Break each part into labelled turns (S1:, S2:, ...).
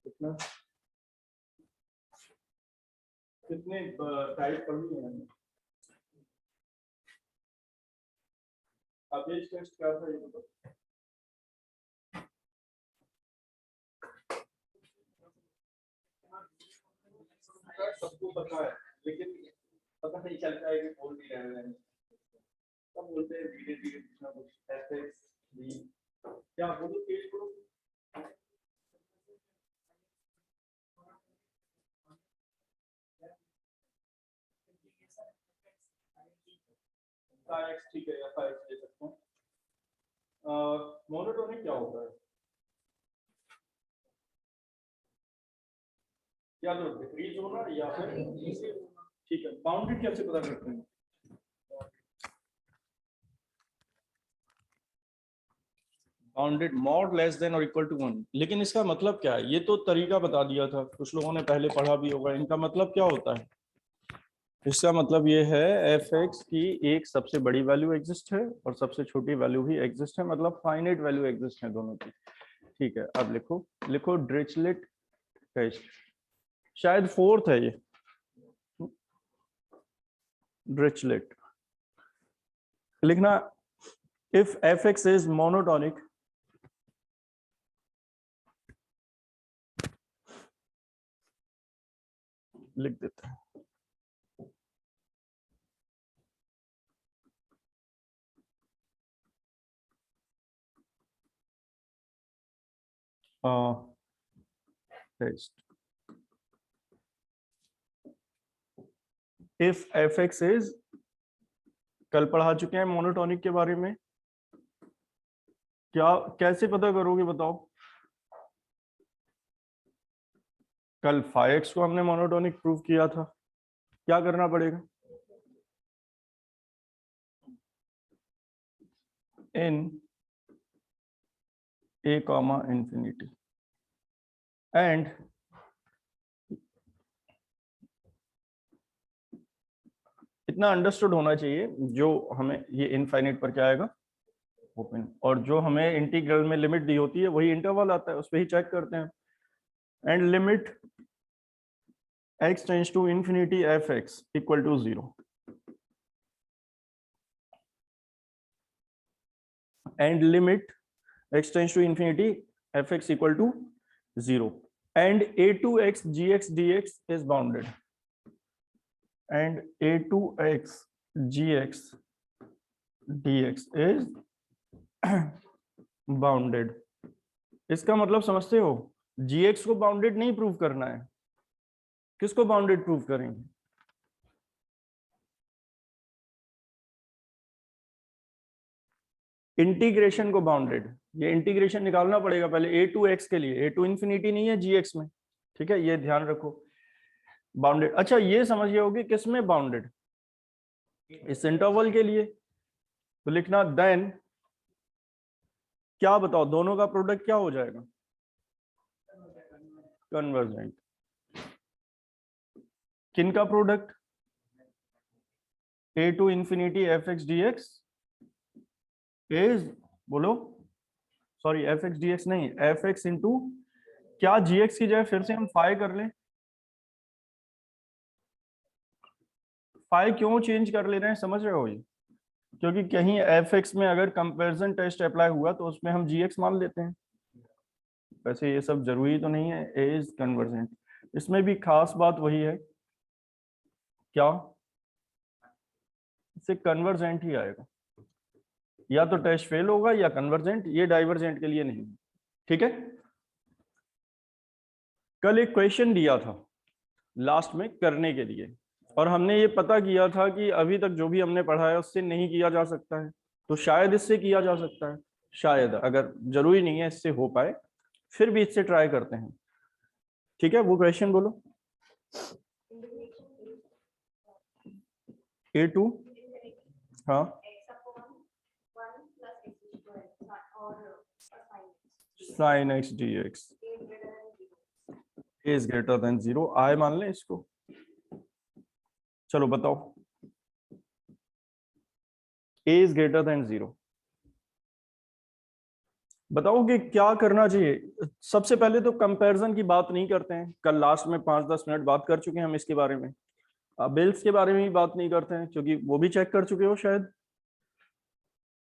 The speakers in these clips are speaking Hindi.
S1: कितना कितने टाइप पढ़नी है? अब एज टेस्ट क्या था ये बताओ। सबको पता है लेकिन पता नहीं चलता है कि बोल भी रहे हैं। सब बोलते हैं धीरे धीरे कुछ ना कुछ ऐसे भी। क्या बोलो तेज बोलो। ठीक है एफ एक्स ले सकते हैं। मोनोटोनिक क्या होता है? क्या जरूरत है? फ्रीज होना या फिर ठीक है। बाउंडेड कैसे पता करते हैं? बाउंडेड मॉड लेस देन और इक्वल टू 1। लेकिन इसका मतलब क्या है? ये तो तरीका बता दिया था, कुछ लोगों ने पहले पढ़ा भी होगा। इनका मतलब क्या होता है? इसका मतलब ये है एफ एक्स की एक सबसे बड़ी वैल्यू एग्जिस्ट है और सबसे छोटी वैल्यू भी एग्जिस्ट है, मतलब फाइनाइट वैल्यू एग्जिस्ट है दोनों की। ठीक है, अब लिखो लिखो ड्रिचलेट टेस्ट, शायद फोर्थ है ये, ड्रिचलेट लिखना। If F X is monotonic लिख देते हैं। Test if F X is, कल पढ़ा चुके हैं मोनोटोनिक के बारे में। क्या कैसे पता करोगे बताओ? कल फाइव एक्स को हमने मोनोटोनिक प्रूव किया था। क्या करना पड़ेगा? इन ए कॉमा इंफिनिटी एंड इतना अंडरस्टूड होना चाहिए, जो हमें ये इनफाइनाइट पर क्या आएगा? ओपन। और जो हमें इंटीग्रल में लिमिट दी होती है वही इंटरवल आता है, उस पर ही चेक करते हैं। And limit x tends to infinity F X equal to 0 and limit x tends to infinity F X equal to 0 and a2x gx dx is bounded and a2x gx dx is bounded. इसका मतलब समझते हो? gx को बाउंडेड नहीं प्रूव करना है, किसको बाउंडेड प्रूव करेंगे? इंटीग्रेशन को बाउंडेड। ये इंटीग्रेशन निकालना पड़ेगा पहले ए टू एक्स के लिए, ए टू इंफिनिटी नहीं है जीएक्स में। ठीक है, ये ध्यान रखो। बाउंडेड, अच्छा ये समझिए होगी किस में बाउंडेड? इस इंटरवल के लिए। तो लिखना देन, क्या बताओ दोनों का प्रोडक्ट क्या हो जाएगा? कन्वर्जेंट। किन का product? A to infinity F x D x is, बोलो, sorry f x D x नहीं, एफ एक्स इंटू क्या जी एक्स की जगह फिर से हम फाइव कर लें? फाइव क्यों चेंज कर ले रहे हैं समझ रहे हो? ये क्योंकि कहीं एफ एक्स में अगर कंपैरिजन टेस्ट अप्लाई हुआ तो उसमें हम जी एक्स मान लेते हैं। वैसे ये सब जरूरी तो नहीं है। ए इज कन्वर्जेंट, इसमें भी खास बात वही है, क्या इससे कन्वर्जेंट ही आएगा, या तो टेस्ट फेल होगा या कन्वर्जेंट, ये डाइवर्जेंट के लिए नहीं। ठीक है, कल एक क्वेश्चन दिया था लास्ट में करने के लिए, और हमने ये पता किया था कि अभी तक जो भी हमने पढ़ा है उससे नहीं किया जा सकता है, तो शायद इससे किया जा सकता है। शायद, अगर जरूरी नहीं है इससे हो पाए, फिर भी इससे ट्राई करते हैं। ठीक है, वो क्वेश्चन बोलो। A2, हाँ, sine x D x is greater than 0, आई मान लें इसको। चलो बताओ, a इज ग्रेटर देन 0, बताओ कि क्या करना चाहिए। सबसे पहले तो कंपैरिजन की बात नहीं करते हैं, कल लास्ट में 5-10 मिनट बात कर चुके हैं हम इसके बारे में। बिल्स के बारे में भी बात नहीं करते हैं क्योंकि वो भी चेक कर चुके हो शायद,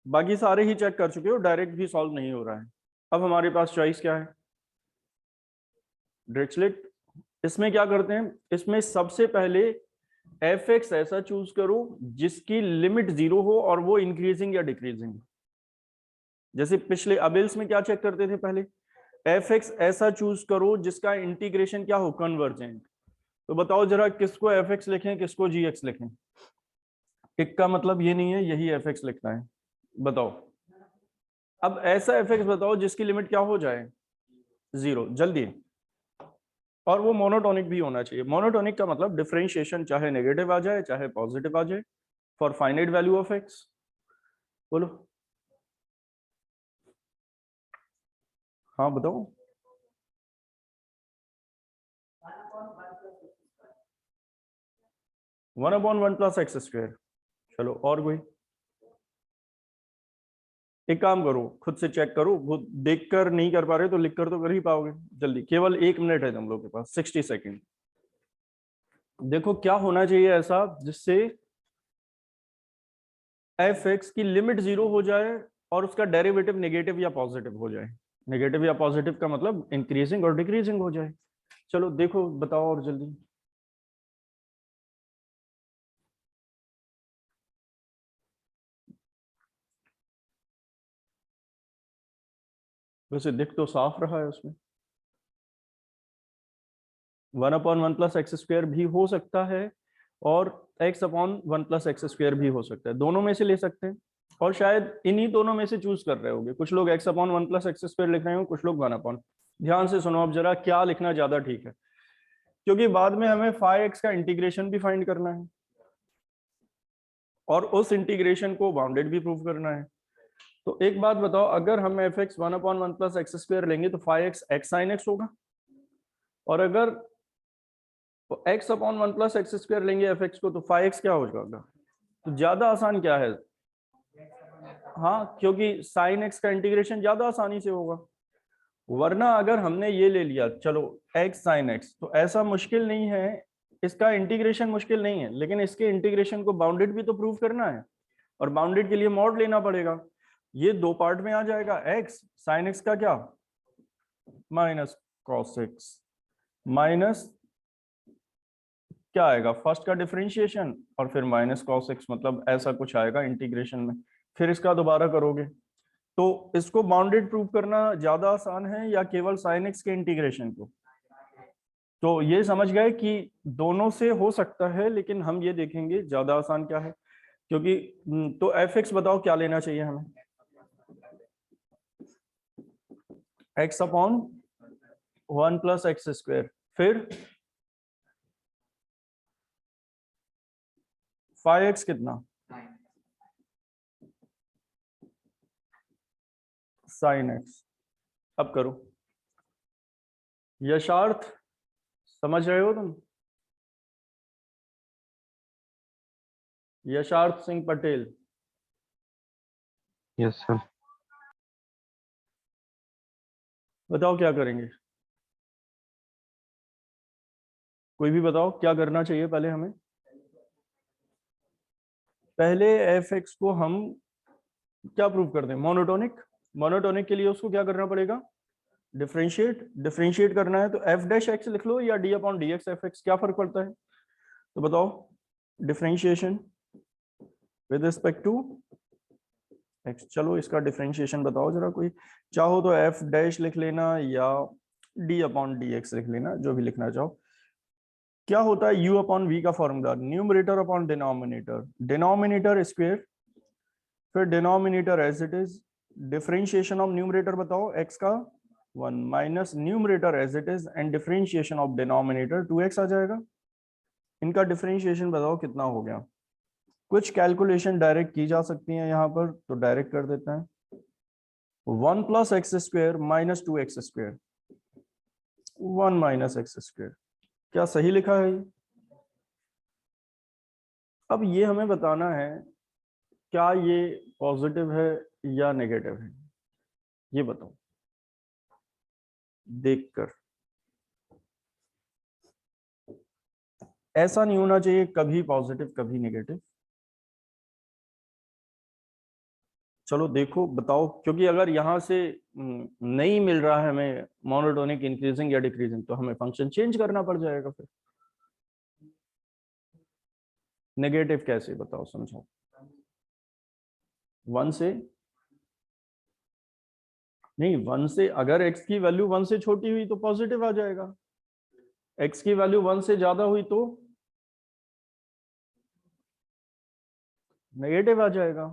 S1: बाकी सारे ही चेक कर चुके हो, डायरेक्ट भी सॉल्व नहीं हो रहा है। अब हमारे पास चॉइस क्या है, ड्रिचलेट। इसमें क्या करते हैं, इसमें सबसे पहले एफ एक्स ऐसा चूज करो जिसकी लिमिट 0 हो और वो इंक्रीजिंग या डिक्रीजिंग। जैसे पिछले अबिल्स में क्या चेक करते थे पहले, एफ एक्स ऐसा चूज करो जिसका इंटीग्रेशन क्या हो, कन्वर्जेंट। तो बताओ जरा किसको एफ एक्स लिखें किसको जी एक्स लिखें। टिक का मतलब ये नहीं है यही एफ एक्स लिखना है, बताओ। अब ऐसा एफ एक्स बताओ जिसकी लिमिट क्या हो जाए, 0, जल्दी। और वो मोनोटोनिक भी होना चाहिए। मोनोटोनिक का मतलब डिफरेंशिएशन चाहे नेगेटिव आ जाए चाहे पॉजिटिव आ जाए, for finite value of x. बोलो, हाँ बताओ। 1/1 + x²। चलो और कोई, एक काम करो खुद से चेक करो, वो देख कर नहीं कर पा रहे तो लिख कर तो कर ही पाओगे। जल्दी, केवल 1 मिनट है तुम लोग के पास, 60 सेकेंड। देखो क्या होना चाहिए ऐसा जिससे एफ एक्स की लिमिट 0 हो जाए और उसका डेरिवेटिव नेगेटिव या पॉजिटिव हो जाए। नेगेटिव या पॉजिटिव का मतलब इंक्रीजिंग और डिक्रीजिंग हो जाए। चलो देखो बताओ और जल्दी। वैसे दिख तो साफ रहा है उसमें, 1/1 + x² भी हो सकता है और x/1 + x² भी हो सकता है, दोनों में से ले सकते हैं। और शायद इन्हीं दोनों में से चूज कर रहे होगे, कुछ लोग x/1 + x² लिख रहे हो, कुछ लोग 1/। ध्यान से सुनो अब जरा क्या लिखना ज्यादा ठीक है, क्योंकि बाद में हमें फाई एक्स का इंटीग्रेशन भी फाइंड करना है और उस इंटीग्रेशन को बाउंडेड भी प्रूव करना है। तो एक बात बताओ, अगर हम एफ एक्स 1/1 + x² लेंगे तो phi X X sine X होगा, और अगर x/1 + x² लेंगे एफ एक्स को तो फाई एक्स क्या हो जाएगा। तो ज्यादा आसान क्या है, हाँ क्योंकि साइन एक्स का इंटीग्रेशन ज्यादा आसानी से होगा। वरना अगर हमने ये ले लिया चलो एक्स साइन एक्स, तो ऐसा मुश्किल नहीं है, इसका इंटीग्रेशन मुश्किल नहीं है, लेकिन इसके इंटीग्रेशन को बाउंडेड भी तो प्रूव करना है, और बाउंडेड के लिए मॉड लेना पड़ेगा। ये दो पार्ट में आ जाएगा, एक्स साइन एक्स का क्या माइनस कॉस एक्स, माइनस क्या आएगा फर्स्ट का डिफरेंशिएशन और फिर माइनस कॉस एक्स, मतलब ऐसा कुछ आएगा इंटीग्रेशन में। फिर इसका दोबारा करोगे, तो इसको बाउंडेड प्रूव करना ज्यादा आसान है या केवल साइन एक्स के इंटीग्रेशन को। तो ये समझ गए कि दोनों से हो सकता है, लेकिन हम ये देखेंगे ज्यादा आसान क्या है, क्योंकि तो एफ एक्स बताओ क्या लेना चाहिए हमें, x/1 + x²। फिर फाइव एक्स कितना, साइन एक्स। अब करो, यशार्थ समझ रहे हो तुम, यशार्थ सिंह पटेल।
S2: Yes sir.
S1: बताओ क्या करेंगे, कोई भी बताओ क्या करना चाहिए पहले हमें। पहले एफ एक्स को हम क्या प्रूव कर दें, मोनोटोनिक। मोनोटोनिक के लिए उसको क्या करना पड़ेगा, डिफरेंशिएट। डिफरेंशिएट करना है तो एफ डैश एक्स लिख लो या d/dx एफ एक्स, क्या फर्क पड़ता है। तो बताओ differentiation with respect to X. चलो इसका डिफरेंशिएशन बताओ जरा कोई, चाहो तो एफ डैश लिख लेना या d/dx लिख लेना, जो भी लिखना चाहो। क्या होता है u/v का formula, numerator upon denominator, denominator square फिर denominator as it is, differentiation of numerator बताओ x का 1 minus numerator as it is and differentiation of denominator 2x आ जाएगा। इनका डिफरेंशिएशन बताओ कितना हो गया। कुछ कैलकुलेशन डायरेक्ट की जा सकती है यहाँ पर, तो डायरेक्ट कर देते हैं। 1 + x² minus 2x², 1 minus x²। क्या सही लिखा है ये? अब ये हमें बताना है क्या ये पॉजिटिव है या नेगेटिव है। ये बताओ देखकर। ऐसा नहीं होना चाहिए कभी पॉजिटिव कभी नेगेटिव। चलो देखो बताओ, क्योंकि अगर यहां से नहीं मिल रहा है हमें मोनोटोनिक इंक्रीजिंग या डिक्रीजिंग, तो हमें फंक्शन चेंज करना पड़ जाएगा फिर। नेगेटिव कैसे बताओ समझाओ। 1 से नहीं, 1 से अगर x की वैल्यू 1 से छोटी हुई तो पॉजिटिव आ जाएगा, x की वैल्यू 1 से ज्यादा हुई तो नेगेटिव आ जाएगा।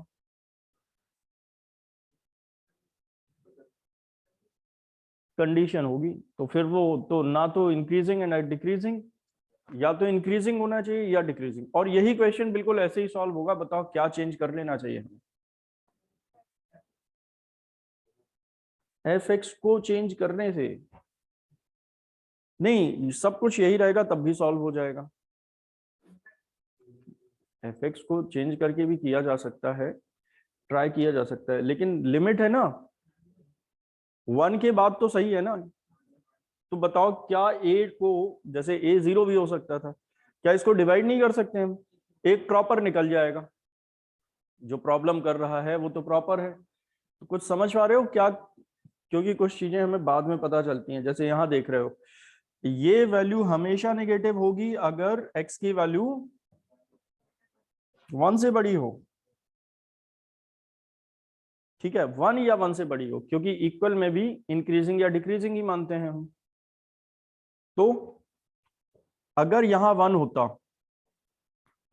S1: कंडीशन होगी तो फिर वो तो ना तो इंक्रीजिंग है ना डिक्रीजिंग, या तो इंक्रीजिंग होना चाहिए या डिक्रीजिंग। और यही क्वेश्चन बिल्कुल ऐसे ही सॉल्व होगा। बताओ क्या चेंज कर लेना चाहिए हमें। एफ एक्स को चेंज करने से नहीं, सब कुछ यही रहेगा तब भी सॉल्व हो जाएगा। एफ एक्स को चेंज करके भी किया जा सकता है, ट्राई किया जा सकता है, लेकिन लिमिट है ना। 1 के बाद तो सही है ना। तो बताओ क्या ए को, जैसे ए 0 भी हो सकता था, क्या इसको डिवाइड नहीं कर सकते हम? एक प्रॉपर निकल जाएगा। जो प्रॉब्लम कर रहा है वो तो प्रॉपर है। तो कुछ समझ पा रहे हो क्या? क्योंकि कुछ चीजें हमें बाद में पता चलती हैं। जैसे यहां देख रहे हो, ये वैल्यू हमेशा नेगेटिव होगी अगर x की वैल्यू 1 से बड़ी हो। ठीक है, 1 या 1 से बड़ी हो, क्योंकि इक्वल में भी इंक्रीजिंग या डिक्रीजिंग ही मानते हैं हम। तो अगर यहां 1 होता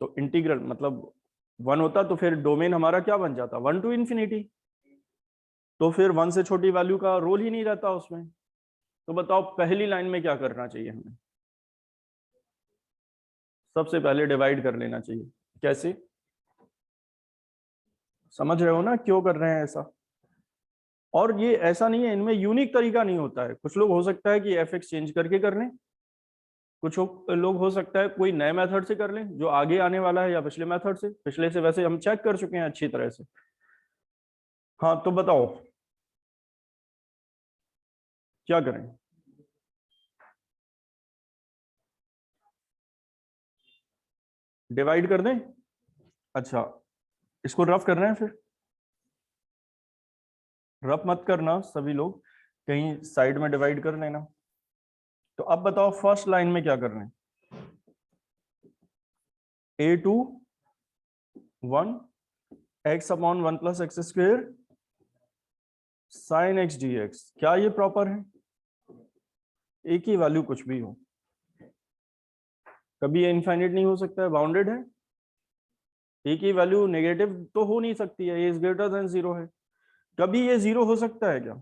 S1: तो इंटीग्रल मतलब 1 होता तो फिर डोमेन हमारा क्या बन जाता, 1 टू इंफिनिटी। तो फिर 1 से छोटी वैल्यू का रोल ही नहीं रहता उसमें। तो बताओ पहली लाइन में क्या करना चाहिए हमें? सबसे पहले डिवाइड कर लेना चाहिए। कैसे? समझ रहे हो ना क्यों कर रहे हैं ऐसा? और ये ऐसा नहीं है, इनमें यूनिक तरीका नहीं होता है। कुछ लोग हो सकता है कि एफ एक्स चेंज करके कर लें, कुछ लोग हो सकता है कोई नए मेथड से कर लें जो आगे आने वाला है, या पिछले मेथड से। पिछले से वैसे हम चेक कर चुके हैं अच्छी तरह से। हाँ तो बताओ क्या करें। डिवाइड कर दें? अच्छा, इसको रफ कर रहे हैं फिर। रफ मत करना सभी लोग, कहीं साइड में डिवाइड कर लेना। तो अब बताओ फर्स्ट लाइन में क्या कर रहे हैं। A to 1 x upon 1 plus x square sine x D x. क्या ये प्रॉपर है? ए की वैल्यू कुछ भी हो, कभी ये इनफाइनाइट नहीं हो सकता है, बाउंडेड है। ए की वैल्यू नेगेटिव तो हो नहीं सकती है, ए इज ग्रेटर देन 0 है। कभी ये 0 हो सकता है क्या?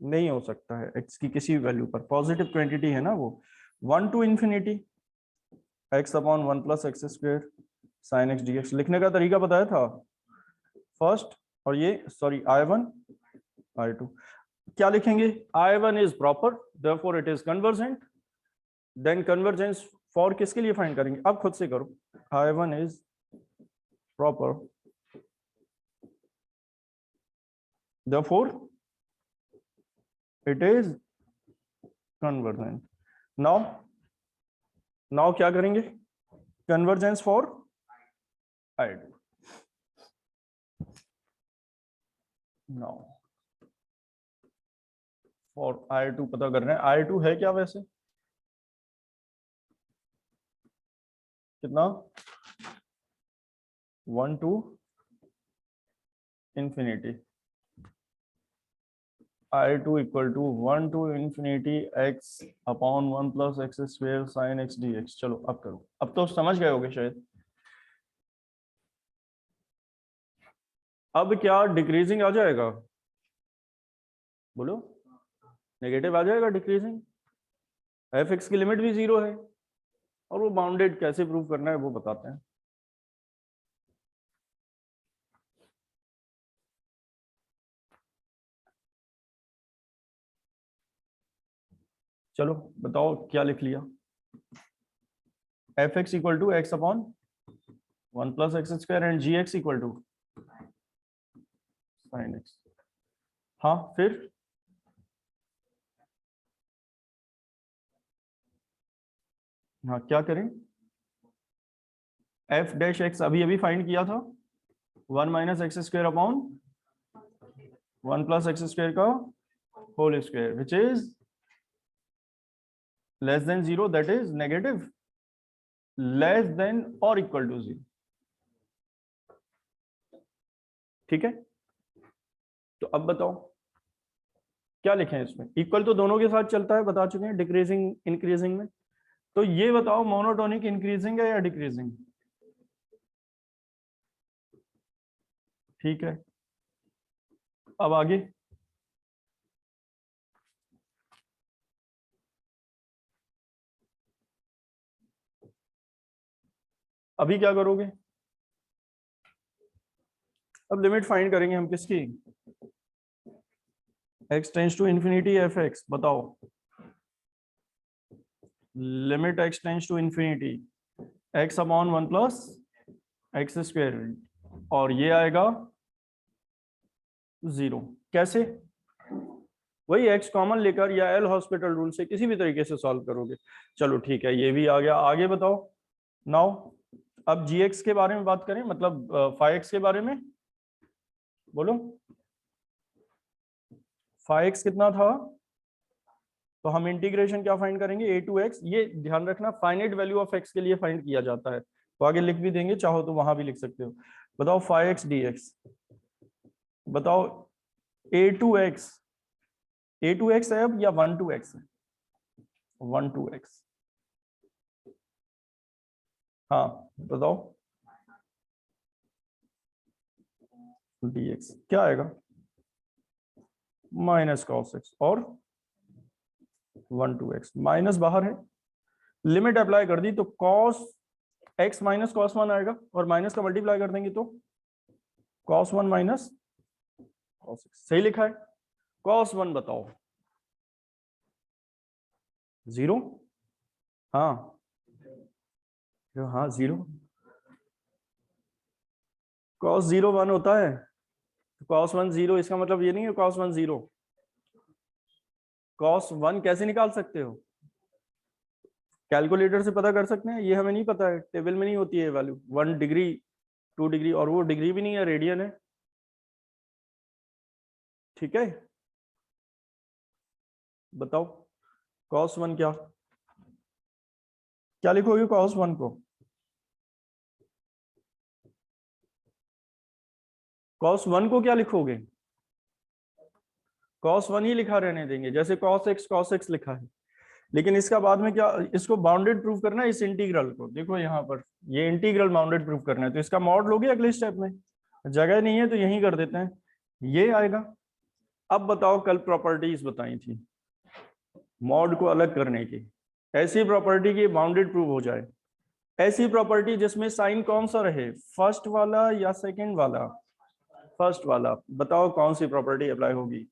S1: नहीं हो सकता है। एक्स की किसी वैल्यू पर पॉजिटिव क्वांटिटी है ना वो। 1 to infinity X upon 1 plus x square sine x D X. लिखने का तरीका बताया था फर्स्ट। और ये सॉरी I1 I2 क्या लिखेंगे? I1 is proper therefore it is convergent. Then convergence for किसके लिए फाइंड करेंगे? अब खुद से करो। I1 is proper therefore it is convergent. Now now क्या करेंगे? Convergence for I2। Now for I2 पता कर रहे हैं। I2 है क्या वैसे? कितना? 1 to infinity. I2 equal to 1 to infinity X upon 1 plus X square sine x D X. चलो अब करो, अब तो समझ गए होगे शायद। अब क्या डिक्रीजिंग आ जाएगा? बोलो। नेगेटिव आ जाएगा डिक्रीजिंग। एफ एक्स की लिमिट भी 0 है, और वो बाउंडेड कैसे प्रूव करना है वो बताते हैं। चलो बताओ क्या लिख लिया। F X equal to X upon 1 plus X square and G X equal to sine X. हाँ फिर हाँ क्या करें, एफ डैश एक्स अभी अभी फाइंड किया था, 1 - x² अपॉन 1 + x² का whole square which is less than 0, that is negative less than और इक्वल टू 0। ठीक है, तो अब बताओ क्या लिखें इसमें, इक्वल तो दोनों के साथ चलता है, बता चुके हैं, डिक्रीजिंग इंक्रीजिंग में। तो ये बताओ मोनोटोनिक इंक्रीजिंग है या डिक्रीजिंग? ठीक है, अब आगे अभी क्या करोगे, अब लिमिट फाइंड करेंगे हम किसकी, x tends to infinity F x, बताओ limit x tends to infinity x upon 1 + x², और ये आएगा 0। कैसे, वही x कॉमन लेकर या एल हॉस्पिटल रूल से किसी भी तरीके से सॉल्व करोगे। चलो ठीक है, ये भी आ गया, आगे बताओ नाउ। अब gx के बारे में बात करें, मतलब फाइ एक्स के बारे में, बोलो फाइ एक्स कितना था, तो हम इंटीग्रेशन क्या फाइंड करेंगे, a to x, ये ध्यान रखना फाइनाइट वैल्यू ऑफ x के लिए फाइंड किया जाता है, तो आगे लिख भी देंगे, चाहो तो वहां भी लिख सकते हो। बताओ फाइ एक्स dx, बताओ a to x है अब या 1 to x है, 1 to x, हाँ बताओ dx क्या आएगा, -cos x और 1 to x, माइनस बाहर है, लिमिट अप्लाई कर दी तो cos x - cos 1 आएगा, और माइनस का मल्टीप्लाई कर देंगे तो cos 1 - cos x, सही लिखा है। cos 1 बताओ 0, हाँ हाँ 0, cos 0 1 होता है, cos 1 0, इसका मतलब ये नहीं है cos 1 0, cos 1 कैसे निकाल सकते हो, कैलकुलेटर से पता कर सकते हैं, ये हमें नहीं पता है, टेबल में नहीं होती है वैल्यू, 1 डिग्री 2 डिग्री, और वो डिग्री भी नहीं है, रेडियन है। ठीक है, बताओ cos 1 क्या क्या लिखोगे, cos 1 को cos 1 को क्या लिखोगे, cos 1 ही लिखा रहने देंगे, जैसे cos x लिखा है, लेकिन इसका बाद में क्या, इसको बाउंडेड प्रूफ करना है, इस इंटीग्रल को देखो यहाँ पर, ये इंटीग्रल बाउंडेड प्रूफ करना है, तो इसका मॉड लोगे अगले स्टेप में, जगह नहीं है तो यहीं कर देते हैं, ये आएगा। अब बताओ कल प्रॉपर्टीज बताई थी मॉड को अलग करने की, ऐसी प्रॉपर्टी की बाउंडेड प्रूफ हो जाए, ऐसी प्रॉपर्टी जिसमें साइन कौन सा रहे, फर्स्ट वाला या सेकंड वाला, फर्स्ट वाला, बताओ कौन सी प्रॉपर्टी अप्लाई होगी,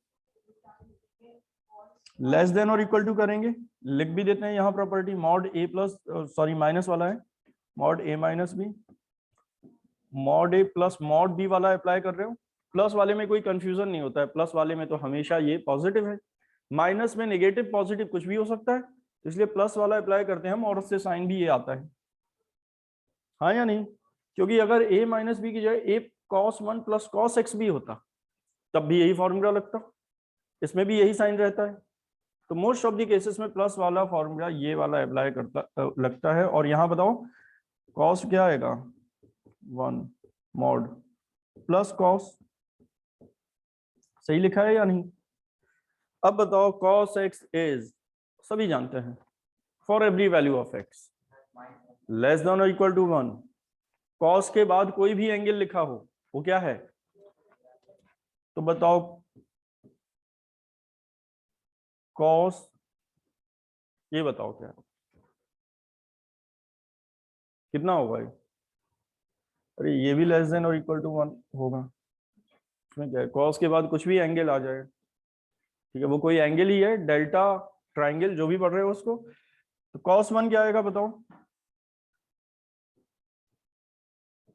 S1: लेस देन और इक्वल टू करेंगे, लिख भी देते हैं यहाँ property mod a plus, sorry minus वाला है, mod a - b, mod a plus mod b वाला अप्लाई कर रहे हो, प्लस वाले में कोई कंफ्यूजन नहीं होता है, प्लस वाले में तो हमेशा ये पॉजिटिव है, माइनस में नेगेटिव पॉजिटिव कुछ भी हो सकता है, इसलिए प्लस वाला अप्लाई करते हैं हम, और उससे साइन भी ये आता है, हाँ या नहीं, क्योंकि अगर a - b की जगह a cos 1 + cos x भी होता तब भी यही फॉर्मूला लगता, इसमें भी यही साइन रहता है, तो मोस्ट ऑफ द केसेस में प्लस वाला फॉर्मूला ये वाला अप्लाई करता लगता है। और यहाँ बताओ कॉस क्या आएगा, 1 मॉड प्लस कॉस, सही लिखा है या नहीं। अब बताओ cos x इज, सभी जानते हैं, for every value of x less than और इक्वल टू 1, cos के बाद कोई भी एंगल लिखा हो वो क्या है, तो बताओ cos, ये बताओ क्या कितना होगा ये, अरे ये भी लेस देन और इक्वल टू 1 होगा, इसमें क्या है, cos के बाद कुछ भी एंगल आ जाए, ठीक है, वो कोई एंगल ही है, डेल्टा ट्राइंगल जो भी पढ़ रहे हो उसको, तो cos 1 क्या आएगा बताओ,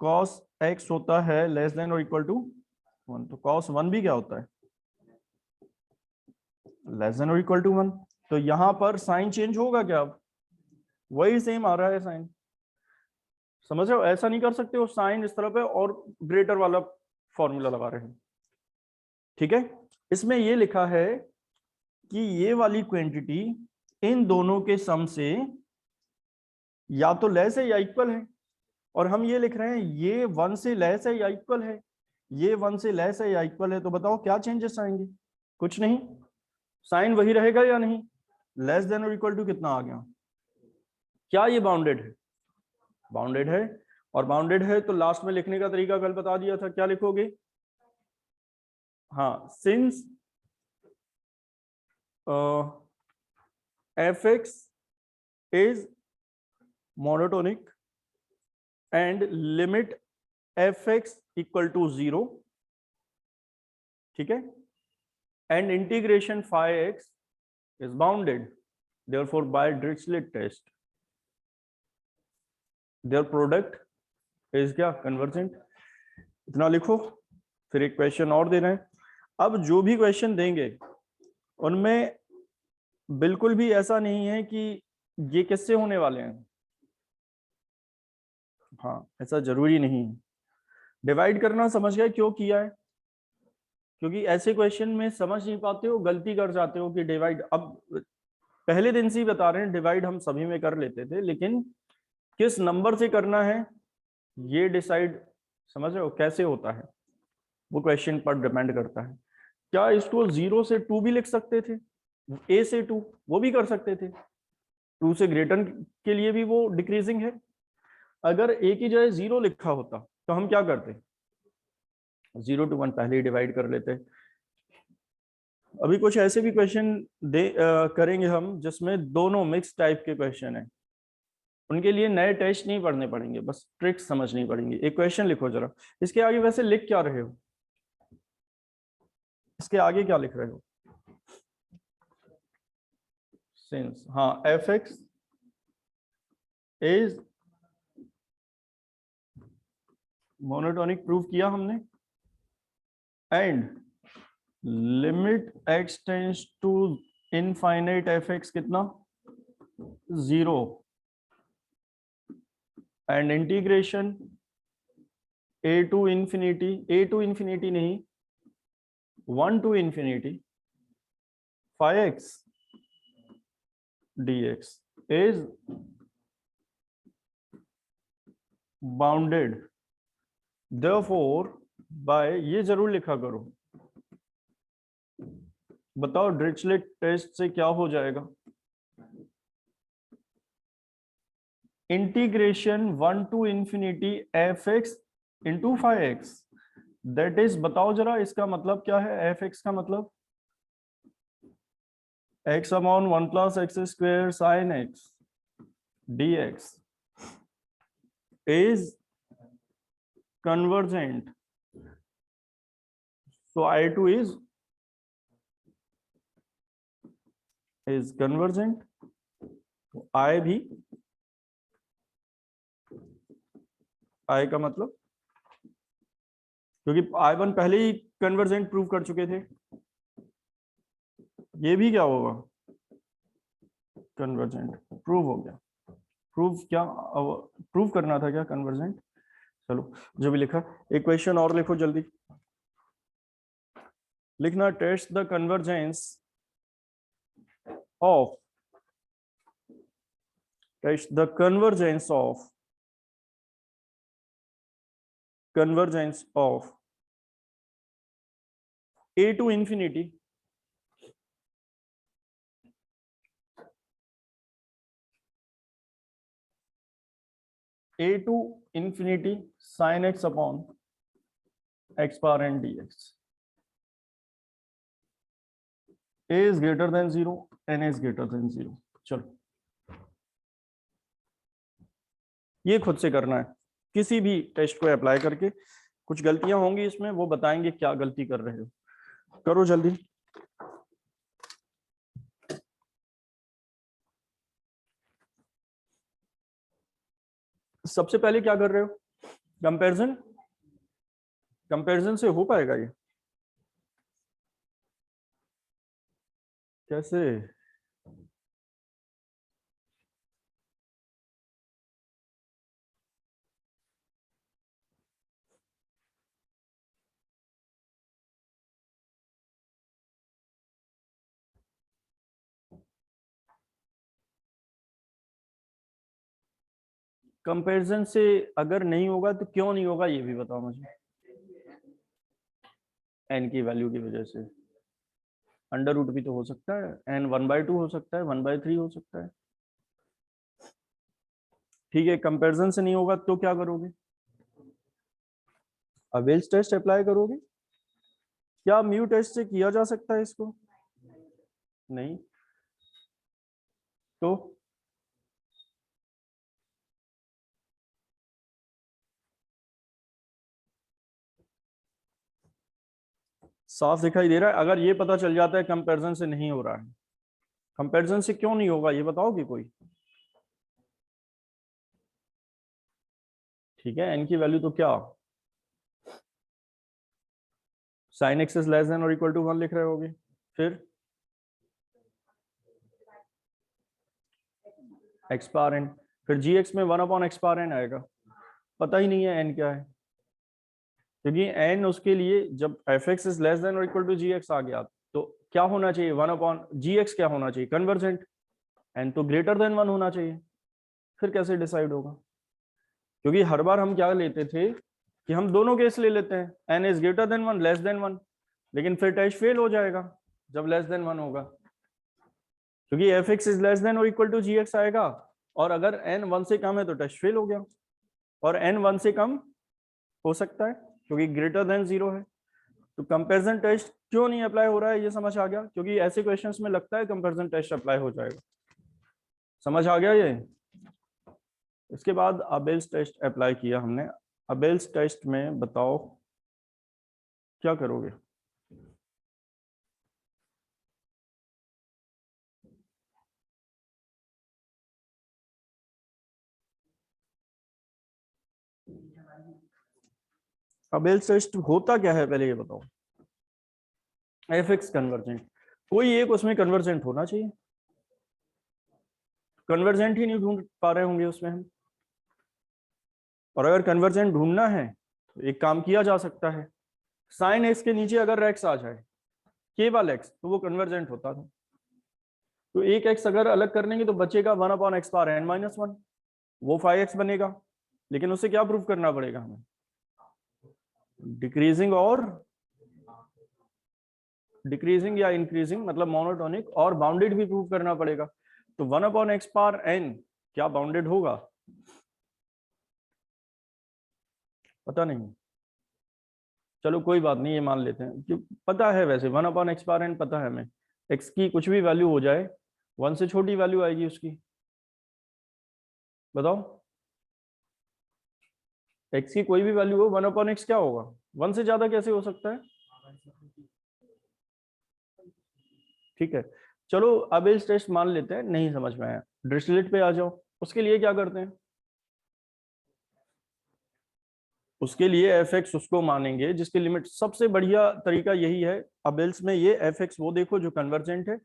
S1: cos x होता है लेस देन और इक्वल टू 1, तो cos 1 भी क्या होता है, लेस देन और इक्वल टू 1। तो यहां पर साइन चेंज होगा क्या? अब वही सेम आ रहा है साइन, समझ रहे हो? ऐसा नहीं कर सकते हो साइन इस तरफ है और ग्रेटर वाला फॉर्मूला लगा रहे हैं। ठीक है, इसमें ये लिखा है कि ये वाली क्वांटिटी इन दोनों के सम से या तो लेस है या इक्वल है, और हम ये लिख रहे हैं ये 1 से लेस है या इक्वल है, ये 1 से लेस है या इक्वल है। तो बताओ क्या चेंजेस आएंगे? कुछ नहीं, साइन वही रहेगा या नहीं? लेस देन और इक्वल टू कितना आ गया? क्या ये बाउंडेड है? बाउंडेड है। और बाउंडेड है तो लास्ट में लिखने का तरीका कल बता दिया था, क्या लिखोगे? हाँ, since fx is monotonic and limit fx equal to 0, ठीक है, and integration phi x is bounded, therefore by Dirichlet test their product is क्या? convergent। इतना लिखो। फिर एक क्वेश्चन और दे रहे हैं। अब जो भी क्वेश्चन देंगे उनमें बिल्कुल भी ऐसा नहीं है कि ये किससे होने वाले हैं, हाँ ऐसा जरूरी नहीं है। डिवाइड करना समझ गए क्यों किया है? क्योंकि ऐसे क्वेश्चन में समझ नहीं पाते हो, गलती कर जाते हो कि डिवाइड, अब पहले दिन से ही बता रहे हैं डिवाइड हम सभी में कर लेते थे, लेकिन किस नंबर से करना है ये डिसाइड, समझ रहे हो, कैसे होता है वो क्वेश्चन पर डिपेंड करता है। क्या इसको 0 से 2 भी लिख सकते थे? a से 2 वो भी कर सकते थे, 2 से ग्रेटर के लिए भी वो डिक्रीजिंग है। अगर a की जगह 0 लिखा होता तो हम क्या करते? 0 to 1 पहले ही डिवाइड कर लेते। अभी कुछ ऐसे भी क्वेश्चन करेंगे हम जिसमें दोनों मिक्स टाइप के क्वेश्चन है, उनके लिए नए टेस्ट नहीं पढ़ने पड़ेंगे, बस ट्रिक्स समझनी पड़ेंगी। एक क्वेश्चन लिखो जरा, इसके आगे वैसे लिख क्या रहे हो? इसके आगे क्या लिख रहे हो? सिंस, हाँ, fx इज मोनोटोनिक प्रूव किया हमने, and limit x tends to infinite fx कितना? 0, and integration a to infinity नहीं, 1 to infinity phi x dx is bounded, therefore by, ये जरूर लिखा करो। बताओ डिरिचलेट टेस्ट से क्या हो जाएगा? Integration 1 to infinity fx into phi x, that is, बताओ जरा इसका मतलब क्या है? fx का मतलब x upon 1 plus x square sin x dx is convergent, so I2 is convergent, I भी, I का मतलब, क्योंकि I1 पहले ही कन्वर्जेंट प्रूव कर चुके थे, ये भी क्या होगा? कन्वर्जेंट प्रूव हो गया। प्रूव क्या प्रूव करना था क्या? कन्वर्जेंट। चलो जो भी लिखा, एक क्वेश्चन और लिखो जल्दी। लिखना, test the convergence of, test the convergence of a to infinity sin x upon x power n dx, a is greater than 0, n is greater than 0। चलो ये खुद से करना है, किसी भी टेस्ट को अप्लाई करके। कुछ गलतियां होंगी इसमें, वो बताएंगे क्या गलती कर रहे हो, करो जल्दी। सबसे पहले क्या कर रहे हो? कंपैरिजन, कंपैरिजन से हो पाएगा ये? कैसे? कंपैरिजन से अगर नहीं होगा तो क्यों नहीं होगा ये भी बताओ मुझे। एन की वैल्यू की वजह से। अंडर रूट भी तो हो सकता है, एन 1/2 हो सकता है, 1/3 हो सकता है। ठीक है, कंपैरिजन से नहीं होगा तो क्या करोगे? अवेल्स टेस्ट अप्लाई करोगे। क्या म्यू टेस्ट से किया जा सकता है इसको? नहीं। तो साफ दिखाई दे रहा है। अगर ये पता चल जाता है कंपैरिजन से नहीं हो रहा है, कंपैरिजन से क्यों नहीं होगा ये बताओगे कोई? ठीक है, एन की वैल्यू तो क्या, sine x is less than और इक्वल टू 1 लिख रहे होगे। फिर एक्स पावर एन, फिर जी एक्स में 1/x पावर एन आएगा। पता ही नहीं है एन क्या है, क्योंकि एन उसके लिए जब F X is less than और इक्वल टू जी एक्स आ गया तो क्या होना चाहिए, 1/जी एक्स क्या होना चाहिए, कन्वर्जेंट। एन तो ग्रेटर देन 1 होना चाहिए। फिर कैसे डिसाइड होगा? क्योंकि हर बार हम क्या लेते थे कि हम दोनों केस ले लेते हैं, N is greater than 1 less than 1, लेकिन फिर टेस्ट फेल हो जाएगा जब लेस देन 1 होगा, क्योंकि F X is less than और इक्वल टू जी एक्स आएगा, और अगर एन 1 से कम है तो टेस्ट फेल हो गया, और एन 1 से कम हो सकता है क्योंकि ग्रेटर देन 0 है। तो कंपैरिजन टेस्ट क्यों नहीं अप्लाई हो रहा है ये समझ आ गया, क्योंकि ऐसे क्वेश्चंस में लगता है कंपैरिजन टेस्ट अप्लाई हो जाएगा। समझ आ गया ये? इसके बाद अबेल्स टेस्ट अप्लाई किया हमने। अबेल्स टेस्ट में बताओ क्या करोगे? अबेल्स टेस्ट होता क्या है पहले ये बताओ। एफ एक्स कन्वर्जेंट, कोई एक उसमें कन्वर्जेंट होना चाहिए, कन्वर्जेंट ही नहीं ढूंढ पा रहे होंगे उसमें हम। और अगर कन्वर्जेंट ढूंढना है तो एक काम किया जा सकता है, साइन एक्स के नीचे अगर एक्स आ जाए, केवल एक्स, तो वो कन्वर्जेंट होता था। तो एक एक्स अगर अलग कर लेंगे तो बचेगा 1/x पावर n माइनस 1, वो 5x बनेगा। लेकिन उसे क्या प्रूव करना पड़ेगा हमें, डिक्रीजिंग और डिक्रीजिंग या इंक्रीजिंग, मतलब मोनोटोनिक और बाउंडेड भी प्रूव करना पड़ेगा। तो 1/x पावर n क्या बाउंडेड होगा? पता नहीं, चलो कोई बात नहीं, ये मान लेते हैं कि पता है। वैसे 1/x पावर n पता है हमें, x की कुछ भी वैल्यू हो जाए 1 से छोटी वैल्यू आएगी उसकी। बताओ, x की कोई भी वैल्यू हो 1/x क्या होगा, 1 से ज्यादा कैसे हो सकता है? ठीक है, चलो अब इस टेस्ट मान लेते हैं, नहीं समझ में आया, डिरिचलेट पे आ जाओ। उसके लिए क्या करते हैं, उसके लिए एफ एक्स उसको मानेंगे जिसकी लिमिट, सबसे बढ़िया तरीका यही है अबेल्स में, ये एफ एक्स वो देखो जो कन्वर्जेंट है,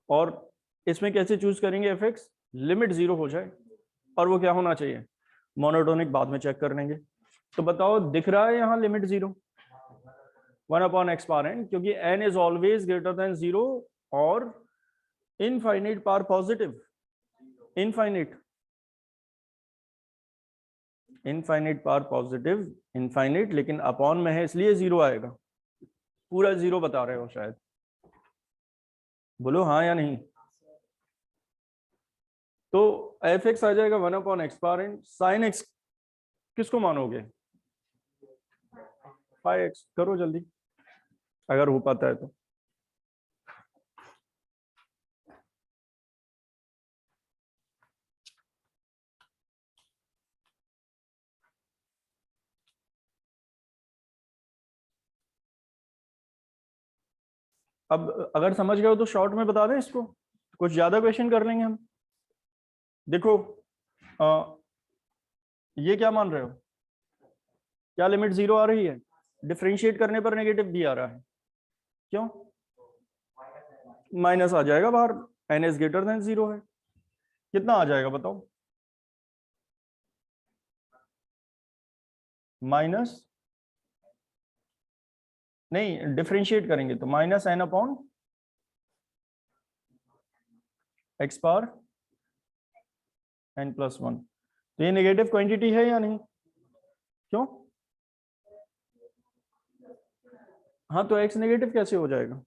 S1: और इसमें कैसे चूज करेंगे, एफ एक्स लिमिट 0 हो जाए, और वो क्या होना चाहिए, मोनोटोनिक, बाद में चेक कर लेंगे। तो बताओ दिख रहा है यहाँ लिमिट 0, 1/x पावर n, क्योंकि n is always greater than 0 और infinite power positive, infinite, infinite power positive, infinite, लेकिन अपॉन में है इसलिए 0 आएगा। पूरा 0 बता रहे हो शायद, बोलो हाँ या नहीं। तो एफ एक्स आ जाएगा 1/x power n, sine x किसको मानोगे, 5x, करो जल्दी अगर हो पाता है तो। अब अगर समझ गए हो तो शॉर्ट में बता दें इसको, कुछ ज्यादा क्वेश्चन कर लेंगे हम। देखो ये क्या मान रहे हो, क्या लिमिट 0 आ रही है, डिफरेंशिएट करने पर नेगेटिव भी आ रहा है, क्यों? माइनस आ जाएगा बाहर, n इज ग्रेटर देन 0 है। कितना आ जाएगा बताओ? माइनस, नहीं डिफरेंशिएट करेंगे तो minus n upon x power n+1। तो ये नेगेटिव क्वांटिटी है या नहीं? क्यों? हाँ, तो x नेगेटिव कैसे हो जाएगा?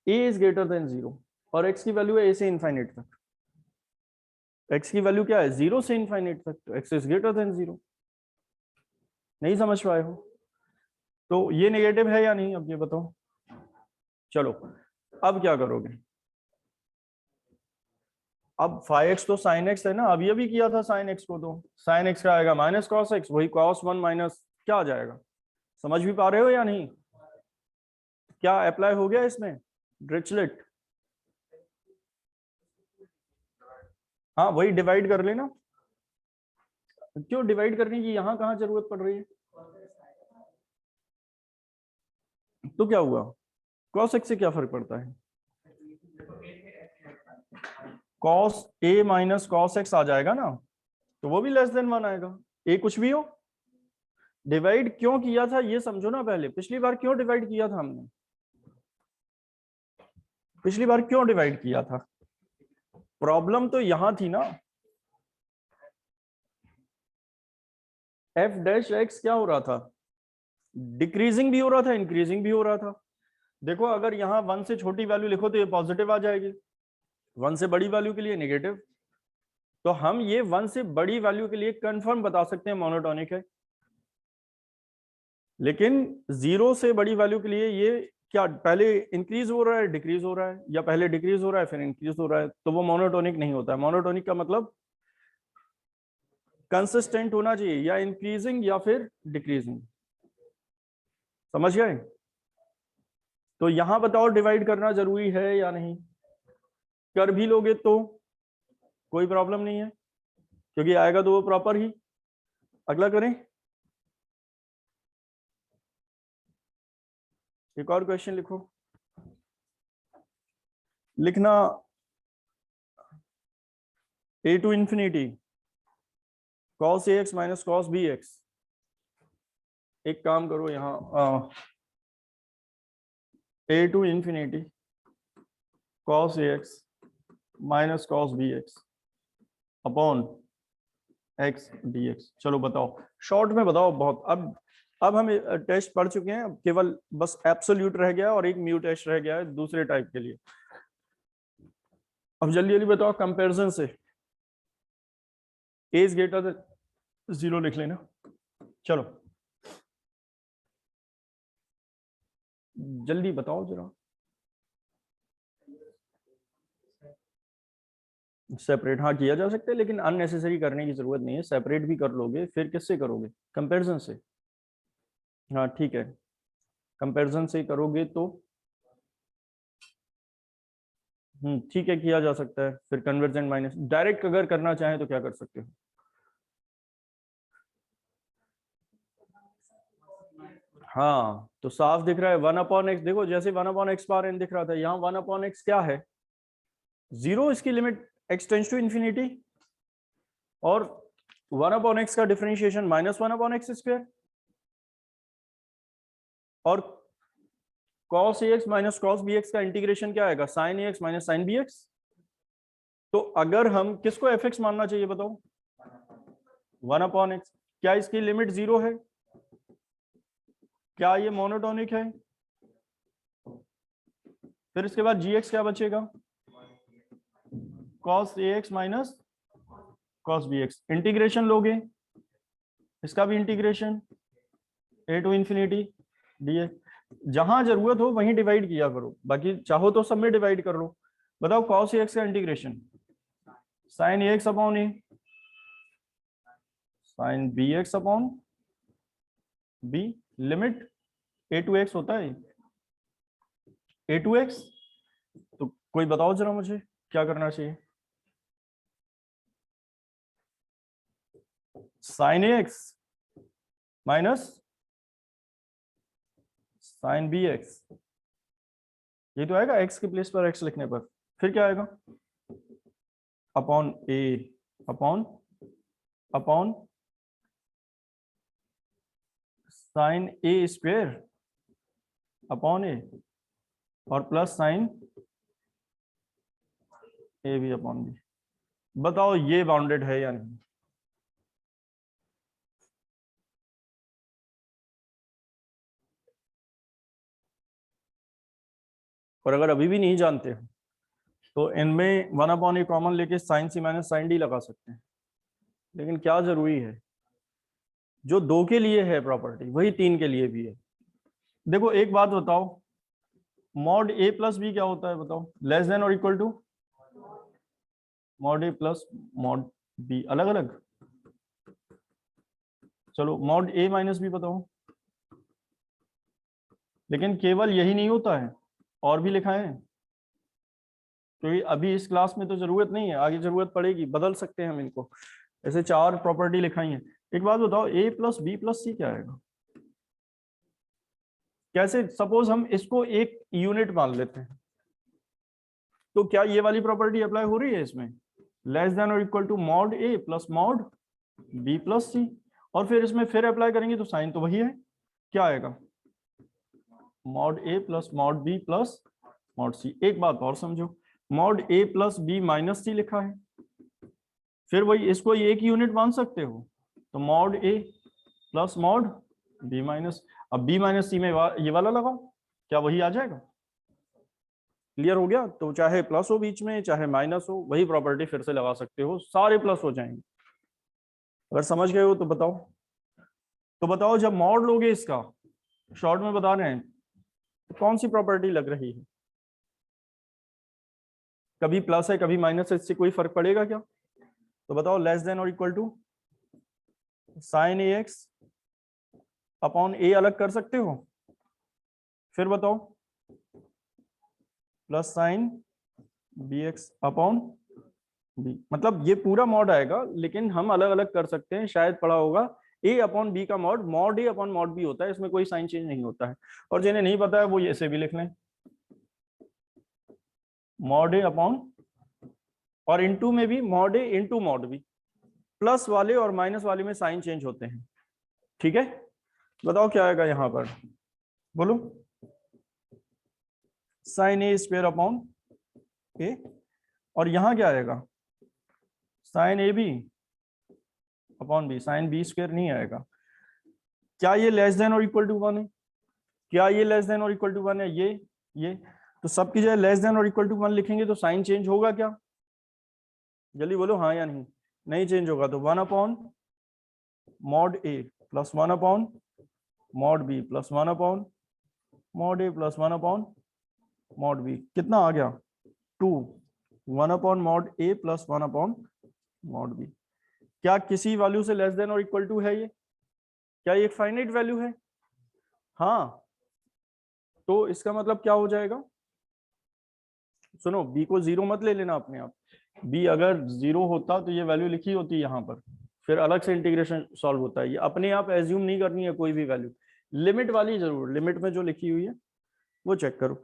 S1: a इज ग्रेटर देन 0 और x की वैल्यू है a से इनफाइनाइट तक। x की वैल्यू क्या है? 0 से इनफाइनाइट तक, तो x इज ग्रेटर देन 0। नहीं समझ पाए हो? तो ये नेगेटिव है या नहीं, अब ये बताओ। चलो अब क्या करोगे? अब 5x तो sin x है ना, अब ये भी किया था sin x को, तो sin x का आएगा माइनस cos x, वही cos 1 माइनस क्या आ जाएगा? समझ भी पा रहे हो या नहीं? क्या अप्लाई हो गया इसमें डिरिचलेट? हाँ वही डिवाइड कर लेना। क्यों डिवाइड करने की यहाँ कहाँ जरूरत पड़ रही है? तो क्या हुआ? cos x से क्या फर्क पड़ता है? cos a minus cos x आ जाएगा ना, तो वो भी लेस देन 1 आएगा, a कुछ भी हो। डिवाइड क्यों किया था ये समझो ना पहले। पिछली बार क्यों डिवाइड किया था हमने? पिछली बार क्यों डिवाइड किया था? प्रॉब्लम तो यहां थी ना, f डैश x क्या हो रहा था? डिक्रीजिंग भी हो रहा था, इंक्रीजिंग भी हो रहा था। देखो अगर यहाँ 1 से छोटी वैल्यू लिखो तो ये पॉजिटिव आ जाएगी, 1 से बड़ी वैल्यू के लिए नेगेटिव। तो हम ये 1 से बड़ी वैल्यू के लिए कंफर्म बता सकते हैं मोनोटोनिक है, लेकिन 0 से बड़ी वैल्यू के लिए ये क्या पहले इंक्रीज हो रहा है डिक्रीज हो रहा है, या पहले डिक्रीज हो रहा है फिर इंक्रीज हो रहा है, तो वो मोनोटोनिक नहीं होता है। मोनोटोनिक का मतलब कंसिस्टेंट होना चाहिए, या इंक्रीजिंग या फिर डिक्रीजिंग। समझ गए? तो यहां बताओ डिवाइड करना जरूरी है या नहीं? कर भी लोगे तो कोई प्रॉब्लम नहीं है, क्योंकि आएगा तो वो प्रॉपर ही। अगला करें, एक और क्वेश्चन लिखो। लिखना a to infinity cos ax minus cos bx। एक काम करो यहाँ a to infinity cos ax minus cos bx upon x dx। चलो बताओ, शॉर्ट में बताओ बहुत। अब हम टेस्ट पढ़ चुके हैं, अब केवल बस एब्सोल्यूट रह गया और एक म्यू टेस्ट रह गया है दूसरे टाइप के लिए। अब जल्दी जल्दी बताओ कंपैरिजन से। a इज ग्रेटर देन 0 लिख लेना। चलो जल्दी बताओ जरा। सेपरेट हाँ किया जा सकता है, लेकिन अननेसेसरी करने की जरूरत नहीं है। सेपरेट भी कर लोगे फिर किससे करोगे? कंपैरिजन से। हाँ ठीक है, कंपैरिजन से करोगे तो ठीक है, किया जा सकता है। फिर कन्वर्जेंट माइनस डायरेक्ट अगर करना चाहें तो क्या कर सकते हो? हाँ तो साफ दिख रहा है 1/x। देखो जैसे 1/x पावर n दिख रहा था, यहाँ 1/x क्या है? 0। इसकी limit x tends to infinity, और 1/x का डिफरेंशिएशन -1/x², और cos ax minus cos bx का इंटीग्रेशन क्या आएगा? sin ax minus sin bx। तो अगर हम किसको fx मानना चाहिए बताओ? 1/x। क्या इसकी लिमिट 0 है? क्या ये मोनोटोनिक है? फिर इसके बाद gx क्या बचेगा? cos ax minus cos bx। Integration लोगे, इसका भी integration a to infinity dx। जहां जरूरत हो वहीं डिवाइड किया करो, बाकी चाहो तो सब में डिवाइड कर लो। बताओ cos ax का integration sin ax upon a, sin bx upon b। Limit a to x होता है, a टू x। तो कोई बताओ जरा मुझे क्या करना चाहिए? sin ax minus sine B X, ये तो आएगा एक्स के प्लेस पर एक्स लिखने पर, फिर क्या आएगा upon A upon upon sine A square upon A और plus sine A B upon B. बताओ ये बाउंडेड है या नहीं? और अगर अभी भी नहीं जानते हो तो इनमें 1/a कॉमन लेके साइन सी माइनस साइन डी लगा सकते हैं, लेकिन क्या जरूरी है, जो 2 के लिए है प्रॉपर्टी वही 3 के लिए भी है। देखो एक बात बताओ, मॉड ए प्लस बी क्या होता है बताओ? लेस देन और equal to mod A plus mod B, अलग अलग। चलो मॉड ए माइनस बी बताओ, लेकिन केवल यही नहीं होता है, और भी लिखा है, क्योंकि अभी इस क्लास में तो जरूरत नहीं है, आगे जरूरत पड़ेगी, बदल सकते हैं हम इनको। ऐसे 4 प्रॉपर्टी लिखाई है। एक बात बताओ, ए प्लस बी प्लस सी क्या आएगा? कैसे? सपोज हम इसको एक यूनिट मान लेते हैं, तो क्या ये वाली प्रॉपर्टी अप्लाई हो रही है इसमें? लेस देन और equal to mod A plus mod B plus c, और फिर इसमें फिर अप्लाई करेंगे तो साइन तो वही है, क्या आएगा मॉड ए plus mod B plus mod c. एक बात और समझो, मॉड ए प्लस बी माइनस सी लिखा है, फिर वही इसको एक यूनिट मान सकते हो, तो मॉड ए प्लस मॉड बी माइनस। अब बी माइनस सी में ये वाला लगाओ, क्या वही आ जाएगा? क्लियर हो गया? तो चाहे प्लस हो बीच में चाहे माइनस हो, वही प्रॉपर्टी फिर से लगा सकते हो, सारे प्लस हो जाएंगे। अगर समझ गए हो तो बताओ। तो बताओ जब मॉड लोगे इसका, शॉर्ट में बता रहे हैं, तो कौन सी प्रॉपर्टी लग रही है? कभी प्लस है कभी माइनस है, इससे कोई फर्क पड़ेगा क्या? तो बताओ लेस देन और equal to sine a x upon a अलग कर सकते हो, फिर बताओ plus sine B x upon b, मतलब ये पूरा मॉड आएगा, लेकिन हम अलग अलग कर सकते हैं। शायद पढ़ा होगा ए अपॉन बी का mod mod A upon mod B होता है, इसमें कोई साइन चेंज नहीं होता है। और जिन्हें नहीं पता है वो ऐसे भी लिख लें, मॉड ए अपॉन, और इनटू में भी mod A into mod B, plus वाले और माइनस वाले में साइन चेंज होते हैं। ठीक है, बताओ क्या आएगा यहां पर, बोलो। Sine A square upon A, और यहां क्या आएगा sine A B upon B, sine B square नहीं आएगा। क्या ये लेस देन और इक्वल टू 1 है? क्या ये लेस देन और इक्वल टू 1 है? ये तो सबकी जगह लेस देन और इक्वल टू 1 लिखेंगे तो साइन चेंज होगा क्या? जल्दी बोलो हाँ या नहीं। नहीं चेंज होगा, तो 1 अपॉन मॉड ए plus 1 upon mod B plus 1 upon mod ए प्लस 1 अपॉन मॉड बी, कितना आ गया 2, 1 अपॉन मॉड ए प्लस 1 अपॉन मॉड बी। क्या किसी वैल्यू से लेस देन और इक्वल टू है ये? क्या ये एक फाइनाइट वैल्यू है? हाँ, तो इसका मतलब क्या हो जाएगा, सुनो, बी को 0 मत ले लेना अपने आप। बी अगर 0 होता तो ये वैल्यू लिखी होती यहाँ पर, फिर अलग से इंटीग्रेशन सॉल्व होता है। ये अपने आप एज्यूम नहीं करनी है कोई भी वैल्यू, लिमिट वाली जरूर, लिमिट में जो लिखी हुई है वो चेक करो।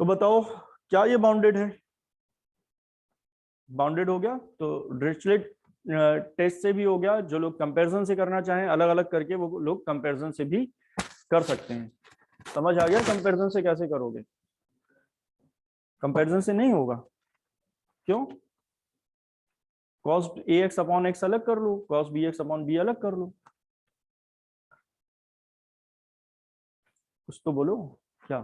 S1: तो बताओ क्या ये बाउंडेड है? बाउंडेड हो गया, तो डिरिचलेट टेस्ट से भी हो गया। जो लोग कंपैरिजन से करना चाहें अलग अलग करके, वो लोग कंपैरिजन से भी कर सकते हैं। समझ आ गया कंपैरिजन से कैसे करोगे? कंपैरिजन से नहीं होगा, क्यों? cos ax अपॉन x अलग कर लो, cos bx अपॉन b अलग कर लो, कुछ तो बोलो। क्या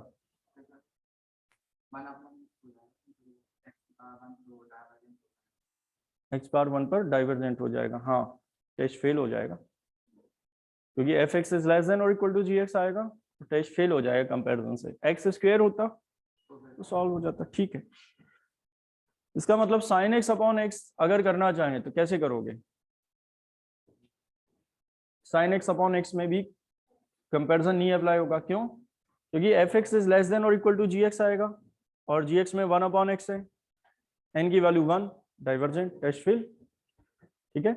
S1: x बार 1 पर डाइवर्जेंट हो जाएगा? हाँ, टेस्ट फेल हो जाएगा, क्योंकि fx इज लेस देन और इक्वल टू gx आएगा, तो टेस्ट फेल हो जाएगा कंपैरिजन से। x स्क्वायर होता तो सॉल्व हो जाता। ठीक है, इसका मतलब sin x अपॉन x अगर करना चाहें तो कैसे करोगे? sin x अपॉन x में भी कंपैरिजन नहीं अप्लाई होगा, क्यों? क्योंकि fx इज लेस देन और इक्वल टू gx आएगा, और gx में 1 अपॉन x है, n की वैल्यू 1, डाइवर्जेंट, टेस्ट फेल। ठीक है,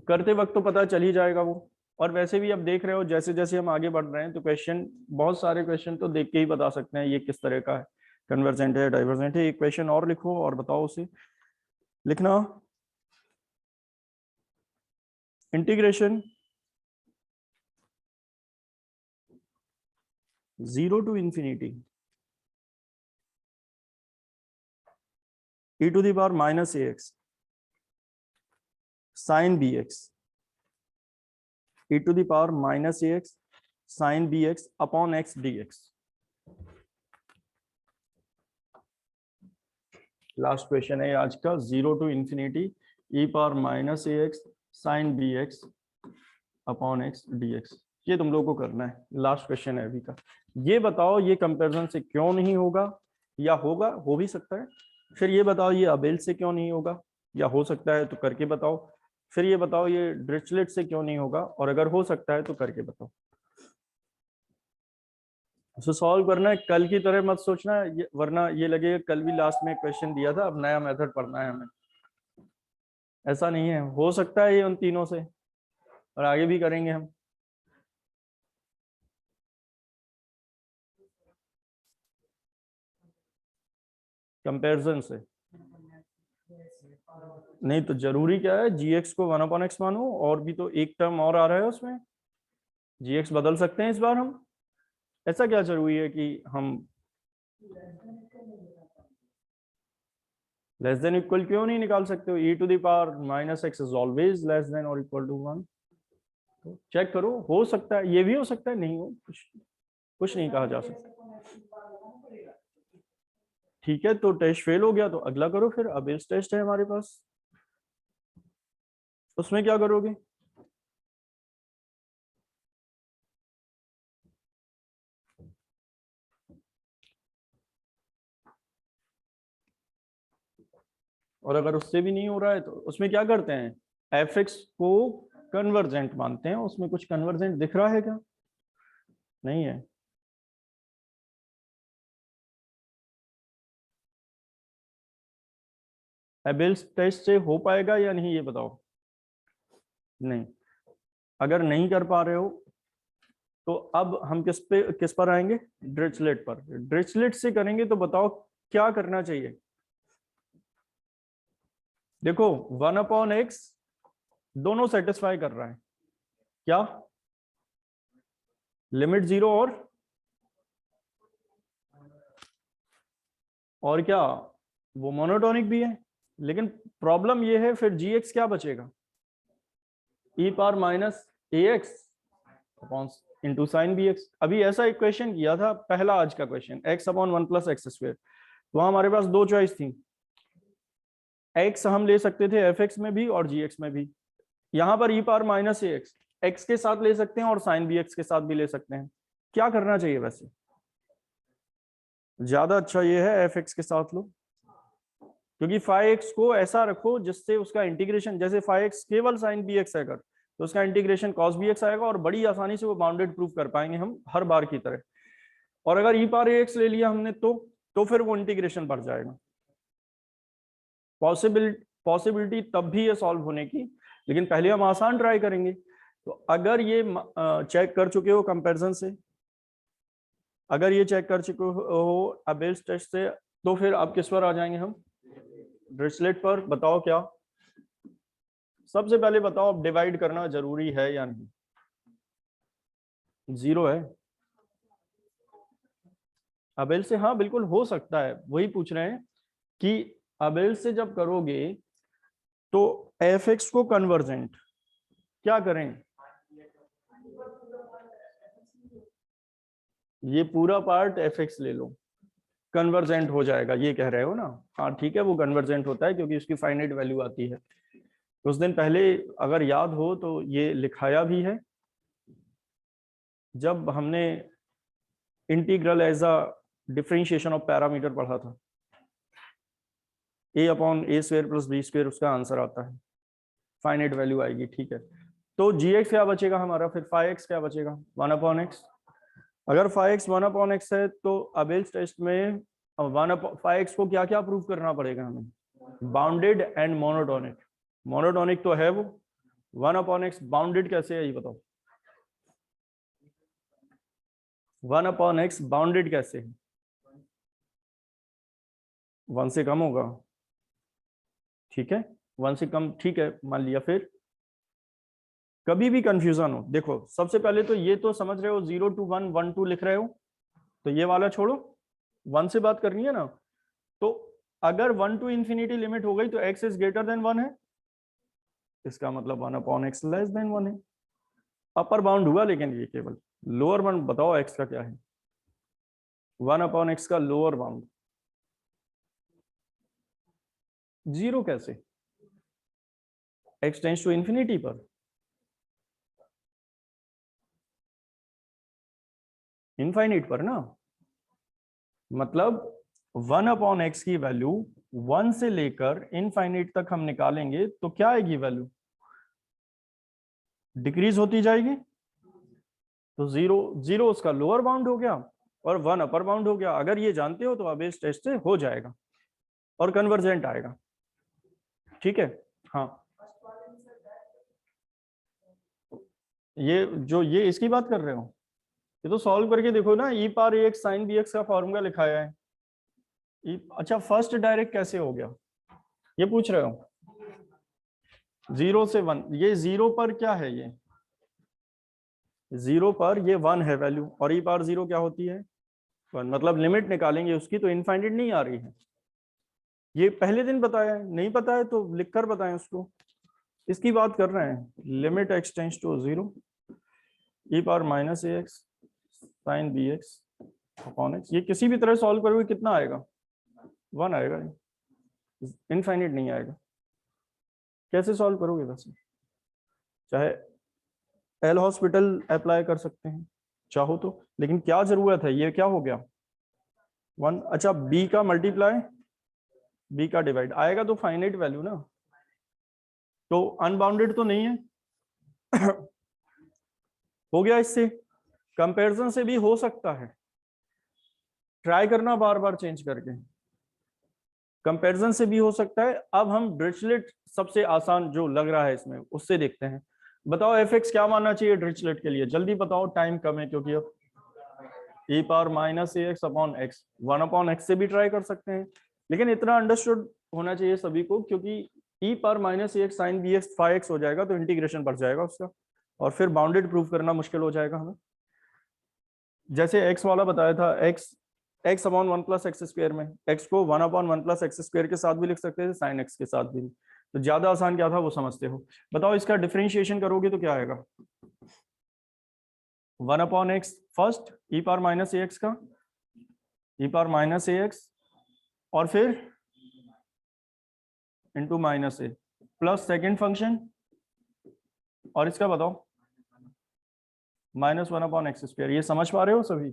S1: करते वक्त तो पता चल ही जाएगा वो, और वैसे भी अब देख रहे हो जैसे जैसे हम आगे बढ़ रहे हैं तो क्वेश्चन, बहुत सारे क्वेश्चन तो देख के ही बता सकते हैं ये किस तरह का है, कन्वर्जेंट है डाइवर्जेंट है। एक क्वेश्चन और लिखो और बताओ उसे। लिखना, integration 0 to infinity e to the power minus ax sin bx e to the power minus ax sin bx upon x dx। Last question है आज का, 0 to infinity e power minus ax sin bx upon x dx। ये तुम लोगों को करना है, लास्ट क्वेश्चन है अभी का। ये बताओ ये कंपैरिजन से क्यों नहीं होगा, या होगा, हो भी सकता है। फिर ये बताओ ये अबेल से क्यों नहीं होगा, या हो सकता है तो करके बताओ। फिर ये बताओ ये डिरिचलेट से क्यों नहीं होगा, और अगर हो सकता है तो करके बताओ। उसे सॉल्व करना है, कल की तरह मत सोचना वरना ये लगेगा कल भी लास्ट में क्वेश्चन दिया था अब नया मेथड पढ़ना है हमें। ऐसा नहीं है, हो सकता है ये उन तीनों से, और आगे भी करेंगे हम। कंपैरिजन से नहीं तो जरूरी क्या है, gx को 1/x मानो, और भी तो एक टर्म और आ रहा है उसमें, gx बदल सकते हैं इस बार हम। ऐसा क्या जरूरी है कि हम लेस देन इक्वल क्यों नहीं निकाल सकते हो, e to the power minus x is always less than और इक्वल टू 1। तो चेक करो, हो सकता है, ये भी हो सकता है नहीं हो, कुछ नहीं कहा जा सकता। ठीक है, तो टेस्ट फेल हो गया तो अगला करो फिर। अब इस टेस्ट है हमारे पास, उसमें क्या करोगे? और अगर उससे भी नहीं हो रहा है तो उसमें क्या करते हैं, एफ को कन्वर्जेंट मानते हैं। उसमें कुछ कन्वर्जेंट दिख रहा है क्या? नहीं है। एबेल्स टेस्ट से हो पाएगा या नहीं ये बताओ। नहीं, अगर नहीं कर पा रहे हो तो अब हम किस पर आएंगे, डिरिचलेट पर। डिरिचलेट से करेंगे तो बताओ क्या करना चाहिए। देखो 1/x दोनों सेटिस्फाई कर रहा है, क्या लिमिट 0 और क्या वो मोनोटोनिक भी है। लेकिन प्रॉब्लम ये है फिर gx क्या बचेगा, e power minus ax upon into sine bx। अभी ऐसा एक क्वेश्चन किया था पहला आज का question, x upon 1 plus X square. वहां हमारे पास दो चॉइस थी, x हम ले सकते थे fx में भी और gx में भी। यहाँ पर e power minus ax x के साथ ले सकते हैं और साइन bx के साथ भी ले सकते हैं। क्या करना चाहिए वैसे? ज्यादा अच्छा ये है fx के साथ लो, क्योंकि फाइ एक्स को ऐसा रखो जिससे उसका इंटीग्रेशन, जैसे फाइ एक्स केवल साइन बी एक्स है अगर, तो उसका इंटीग्रेशन कॉस बी एक्स आएगा और बड़ी आसानी से वो बाउंडेड प्रूफ कर पाएंगे हम हर बार की तरह। और अगर ई पावर एक्स ले लिया हमने तो फिर वो इंटीग्रेशन बढ़ जाएगा। पॉसिबिलिटी तब भी है सॉल्व होने की, लेकिन पहले हम आसान ट्राई करेंगे। तो अगर ये चेक कर चुके हो कंपैरिजन से, अगर ये चेक कर चुके हो अबेल्स टेस्ट से, तो फिर अब किस पर आ जाएंगे हम, डिरिचलेट पर। बताओ क्या, सबसे पहले बताओ अब डिवाइड करना जरूरी है या नहीं। 0 है अबेल से, हाँ बिल्कुल हो सकता है, वही पूछ रहे हैं कि अबेल से जब करोगे तो एफ एक्स को कन्वर्जेंट क्या करें, ये पूरा पार्ट एफ एक्स ले लो, कन्वर्जेंट हो जाएगा, ये कह रहे हो ना। हाँ ठीक है, वो कन्वर्जेंट होता है क्योंकि उसकी फाइनाइट वैल्यू आती है। उस दिन पहले अगर याद हो तो ये लिखाया भी है जब हमने integral as a differentiation of parameter पढ़ा था। a upon A square plus B square उसका आंसर आता है, फाइनाइट वैल्यू आएगी। ठीक है, तो gx क्या बचेगा हमारा, फिर फाइ एक्स क्या बचेगा, 1/x। अगर फाइ एक्स 1/x है तो अबेल्स टेस्ट में फाइ एक्स को क्या क्या प्रूव करना पड़ेगा हमें, बाउंडेड एंड मोनोटोनिक। मोनोटोनिक तो है वो, 1/x बाउंडेड कैसे है ये बताओ। 1/x बाउंडेड कैसे है? 1 से कम होगा, ठीक है, 1 से कम, ठीक है, मान लिया। फिर कभी भी कंफ्यूजन हो, देखो सबसे पहले तो ये तो समझ रहे हो 0 to 1, 1 to लिख रहे हो, तो ये वाला छोड़ो, 1 से बात करनी है ना। तो अगर 1 to इंफिनिटी लिमिट हो गई तो x इज ग्रेटर देन 1 है, इसका मतलब 1/x लेस देन 1 है। अपर बाउंड हुआ, लेकिन ये केवल लोअर बाउंड बताओ x का क्या है? 1/x का लोअर बाउंड 0 कैसे? x टेंस टू इंफिनिटी पर, इनफाइनाइट पर ना, मतलब 1/x की वैल्यू 1 से लेकर इनफाइनाइट तक हम निकालेंगे तो क्या आएगी वैल्यू? डिक्रीज होती जाएगी। तो 0 उसका लोअर बाउंड हो गया और 1 अपर बाउंड हो गया। अगर ये जानते हो तो अब इस टेस्ट से हो जाएगा और कन्वर्जेंट आएगा, ठीक है। हाँ, ये इसकी बात कर रहे हो, ये तो सॉल्व करके देखो ना, e power ax sin bx का फॉर्मूला लिखाया है। अच्छा, फर्स्ट डायरेक्ट कैसे हो गया ये पूछ रहे हो? 0 से 1, ये 0 पर क्या है? ये 0 पर ये 1 है वैल्यू, और e पावर 0 क्या होती है? 1, मतलब लिमिट निकालेंगे उसकी तो इनफाइनाइट नहीं आ रही है। ये पहले दिन बताया है, नहीं पता है तो लिखकर बताएं उसको। इसकी बात कर रहे हैं, limit x tends to 0 e power minus ax sin bx upon x। ये किसी भी तरह सॉल्व करोगे कितना आएगा? 1 आएगा, इनफाइनाइट नहीं आएगा। कैसे सॉल्व करोगे वैसे? चाहे एल हॉस्पिटल अप्लाई कर सकते हैं चाहो तो, लेकिन क्या जरूरत है? ये क्या हो गया 1। अच्छा, बी का मल्टीप्लाई बी का डिवाइड आएगा तो फाइनाइट वैल्यू ना, तो अनबाउंडेड तो नहीं है। हो गया। इससे कंपैरिजन से भी हो सकता है, ट्राई करना बार बार चेंज करके, कंपैरिजन से भी हो सकता है। अब हम डिरिचलेट सबसे आसान जो लग रहा है इसमें उससे देखते हैं। बताओ एफ एक्स क्या मानना चाहिए डिरिचलेट के लिए? जल्दी बताओ, टाइम कम है क्योंकि अब e power minus ax upon x, 1/x से भी ट्राई कर सकते हैं, लेकिन इतना अंडरस्टूड होना चाहिए सभी को, क्योंकि e power minus ax sin bx 5x हो जाएगा तो इंटीग्रेशन बढ़ जाएगा उसका, और फिर बाउंडेड प्रूव करना मुश्किल हो जाएगा हमें। जैसे x वाला बताया था, x upon 1 plus X square में x को 1/1 प्लस एक्स स्क्वायर के साथ भी लिख सकते थे, साइन x के साथ भी। तो ज्यादा आसान क्या था वो समझते हो। बताओ इसका डिफरेंशिएशन करोगे तो क्या आएगा? 1/x first e power minus ax का, e पावर माइनस ax, और फिर इंटू माइनस ए प्लस सेकेंड फंक्शन, और इसका बताओ -1/x²। ये समझ पा रहे हो सभी?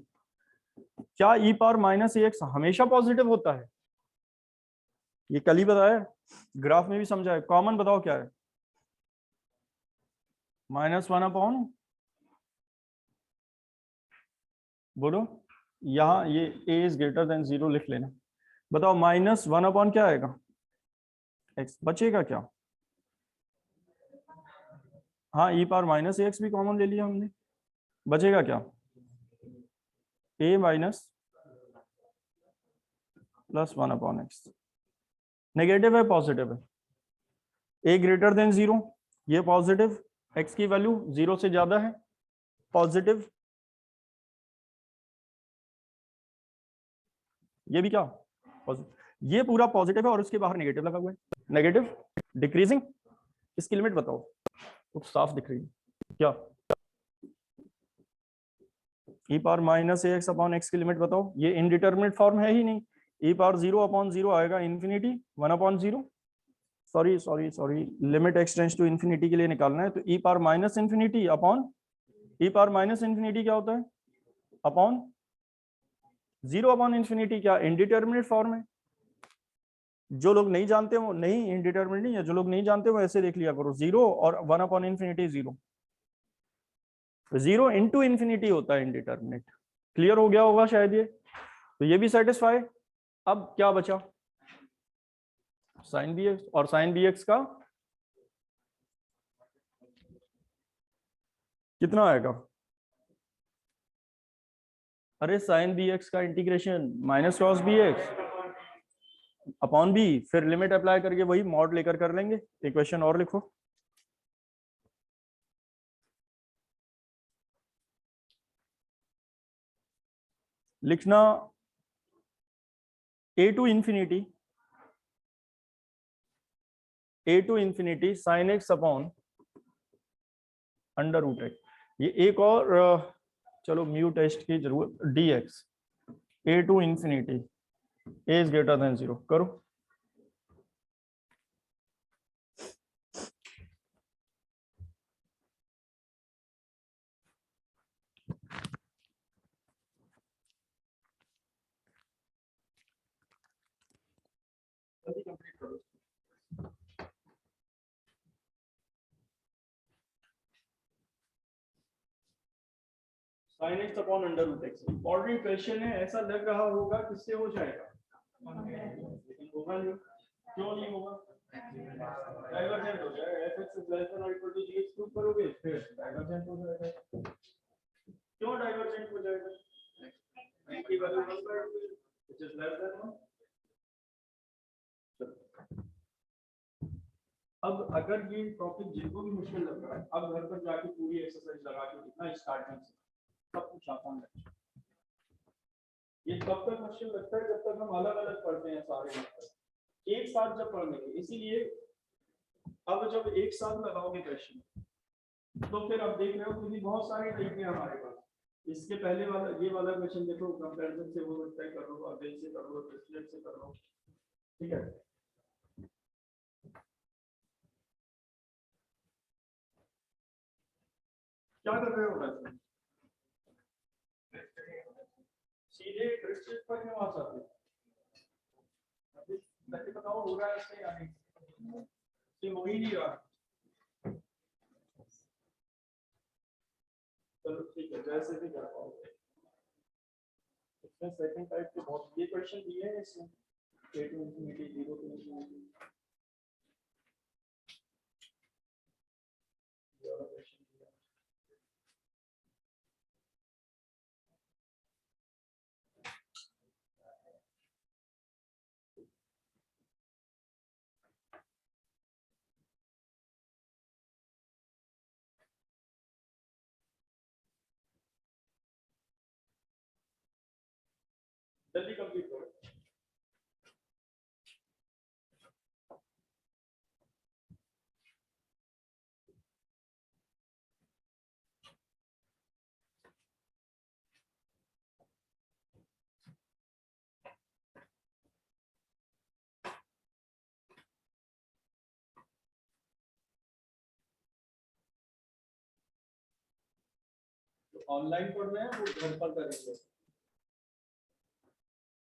S1: क्या e पावर माइनस ax हमेशा पॉजिटिव होता है? ये कल ही बताया, ग्राफ में भी समझाया। कॉमन बताओ क्या है? -1/, बोलो, यहाँ ये a इज ग्रेटर देन 0 लिख लेना। बताओ -1/, क्या आएगा? x बचेगा क्या? हाँ, e पावर माइनस ax भी कॉमन ले लिया हमने, बचेगा क्या? a minus plus 1/x। Negative है पॉजिटिव है? a ग्रेटर देन 0, ये पॉजिटिव, x की वैल्यू 0 से ज्यादा है, पॉजिटिव, ये भी क्या पॉजिटिव, ये पूरा पॉजिटिव है और उसके बाहर नेगेटिव लगा हुआ है, नेगेटिव डिक्रीजिंग। इसकी लिमिट बताओ, तो साफ दिख रही है क्या? e power minus ax upon x की लिमिट बताओ। ये इनडिटरमिनेट फॉर्म है ही नहीं, e पावर 0/0 आएगा infinity 1/0। Sorry sorry sorry, limit x tends to infinity के लिए निकालना है, तो e power minus infinity upon e power minus infinity क्या होता है? अपॉन 0/इन्फिनिटी। क्या इनडिटरमिनेट फॉर्म है? जो लोग नहीं जानते वो नहीं, इनडिटरमिनेट नहीं है, जो लोग नहीं जानते वो ऐसे देख लिया करो, 0 और 1/इन्फिनिटी 0, 0 इंटू इन्फिनिटी होता है इनडिटरमिनेट। क्लियर हो गया होगा शायद ये, तो ये भी सेटिस्फाई। अब क्या बचा? साइन bx, और साइन bx का कितना आएगा? अरे साइन बी एक्स का integration minus cos B x upon B, फिर लिमिट अप्लाई करके वही मॉड लेकर कर लेंगे। इक्वेशन और लिखो। लिखना a to infinity sine X upon under root X. ये एक और चलो म्यू टेस्ट की जरूरत, D X A to infinity A is greater than 0 करो। कंप्लीट करो। Sine X upon under root X important question है। ऐसा लग रहा होगा किससे हो जाएगा, लेकिन होगा नहीं। क्यों नहीं होगा? डाइवर्जेंट हो जाएगा। fx इज लेस देन और इक्वल टू gx प्रूव करोगे फिर डाइवर्जेंट हो जाएगा। क्यों डाइवर्जेंट हो जाएगा? x की value 1/2 which is less than 1। अब अगर ये टॉपिक जिनको भी मुश्किल लग रहा है, अब घर पर जाके पूरी एक्सरसाइज लगा के देखना स्टार्टिंग से, सब कुछ आसान है। ये तब तक मुश्किल लगता है जब तक हम अलग अलग पढ़ते हैं सारे एक साथ जब पढ़ लेंगे। इसीलिए अब जब एक साथ लगाओगे क्वेश्चन तो फिर अब देख रहे हो क्योंकि बहुत सारे तरीके हैं हमारे पास। इसके पहले वाला ये वाला क्वेश्चन देखो, कंपैरिजन से हो सकता है कर लो, अगेन से कर लो, डिस्प्लेट से कर लो, ठीक है। क्या कर रहे हो वैसे? सीधे डिस्प्लेट पर क्यों आ जाते हो? अभी बताओ हो रहा है इससे या नहीं? हो ही नहीं रहा। चलो ठीक है, जैसे भी कर पाओगे। इसमें सेकंड टाइप के बहुत ये क्वेश्चन दिए हैं इसमें, a to infinity 0 to infinity ये वाला क्वेश्चन दिया। जल्दी कंप्लीट करो। ऑनलाइन पढ़ना है वो घर पर करेंगे।